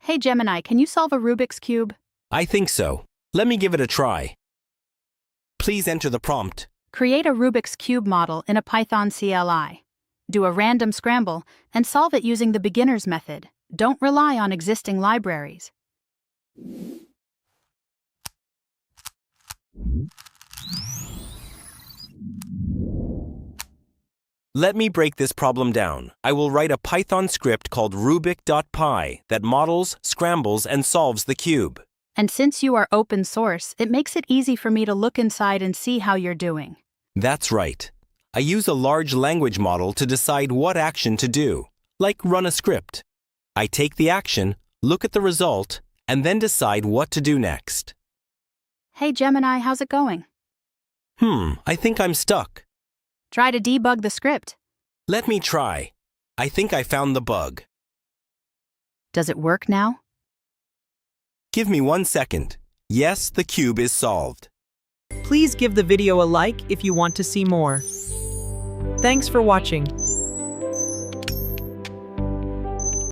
Hey Gemini, can you solve a Rubik's Cube? I think so. Let me give it a try. Please enter the prompt. Create a Rubik's Cube model in a Python CLI. Do a random scramble and solve it using the beginner's method. Don't rely on existing libraries. Let me break this problem down. I will write a Python script called Rubik.py that models, scrambles, and solves the cube. And since you are open source, it makes it easy for me to look inside and see how you're doing. That's right. I use a large language model to decide what action to do, like run a script. I take the action, look at the result, and then decide what to do next. Hey Gemini, how's it going? I think I'm stuck. Try to debug the script. Let me try. I think I found the bug. Does it work now? Give me 1 second. Yes, the cube is solved. Please give the video a like if you want to see more. Thanks for watching.